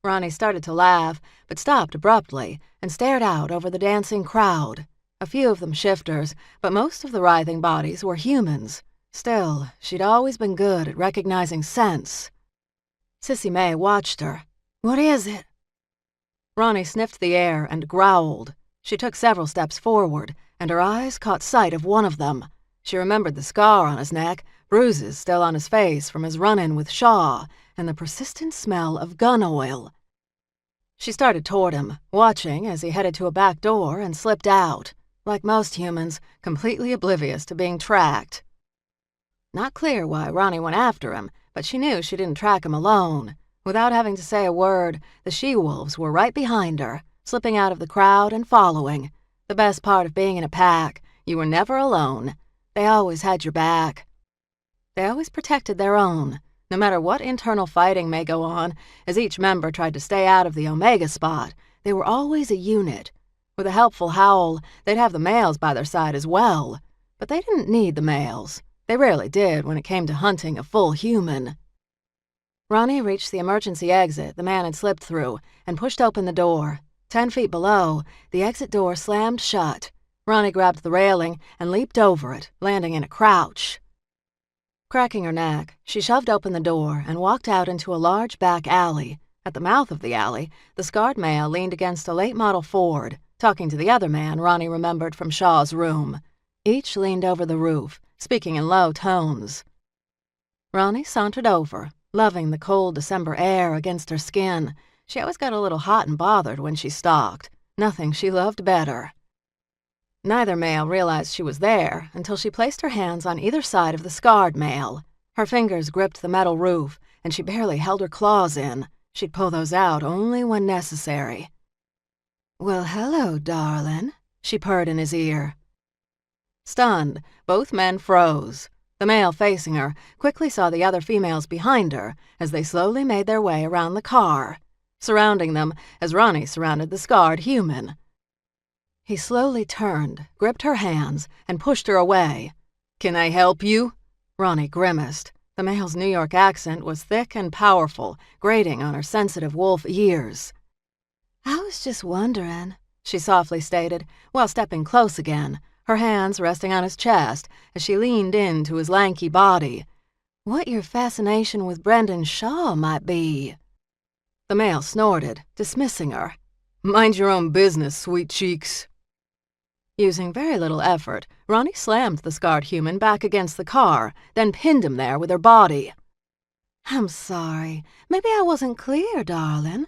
Ronnie started to laugh, but stopped abruptly and stared out over the dancing crowd. A few of them shifters, but most of the writhing bodies were humans. Still, she'd always been good at recognizing scents. Sissy May watched her. "What is it?" Ronnie sniffed the air and growled. She took several steps forward, and her eyes caught sight of one of them. She remembered the scar on his neck, bruises still on his face from his run-in with Shaw, and the persistent smell of gun oil. She started toward him, watching as he headed to a back door and slipped out, like most humans, completely oblivious to being tracked. Not clear why Ronnie went after him, but she knew she didn't track him alone. Without having to say a word, the she-wolves were right behind her, slipping out of the crowd and following. The best part of being in a pack, you were never alone. They always had your back. They always protected their own, no matter what internal fighting may go on. As each member tried to stay out of the Omega spot, they were always a unit. With a helpful howl, they'd have the males by their side as well. But they didn't need the males. They rarely did when it came to hunting a full human. Ronnie reached the emergency exit the man had slipped through and pushed open the door. 10 feet below, the exit door slammed shut. Ronnie grabbed the railing and leaped over it, landing in a crouch. Cracking her neck, she shoved open the door and walked out into a large back alley. At the mouth of the alley, the scarred male leaned against a late-model Ford, talking to the other man Ronnie remembered from Shaw's room. Each leaned over the roof, speaking in low tones. Ronnie sauntered over, loving the cold December air against her skin. She always got a little hot and bothered when she stalked. Nothing she loved better. Neither male realized she was there until she placed her hands on either side of the scarred male. Her fingers gripped the metal roof, and she barely held her claws in. She'd pull those out only when necessary. "Well, hello, darling," she purred in his ear. Stunned, both men froze. The male facing her quickly saw the other females behind her as they slowly made their way around the car, surrounding them as Ronnie surrounded the scarred human. He slowly turned, gripped her hands, and pushed her away. "Can I help you?" Ronnie grimaced. The male's New York accent was thick and powerful, grating on her sensitive wolf ears. "I was just wondering," she softly stated, while stepping close again, her hands resting on his chest as she leaned into his lanky body, "what your fascination with Brendan Shaw might be." The male snorted, dismissing her. "Mind your own business, sweet cheeks." Using very little effort, Ronnie slammed the scarred human back against the car, then pinned him there with her body. "I'm sorry. Maybe I wasn't clear, darling,"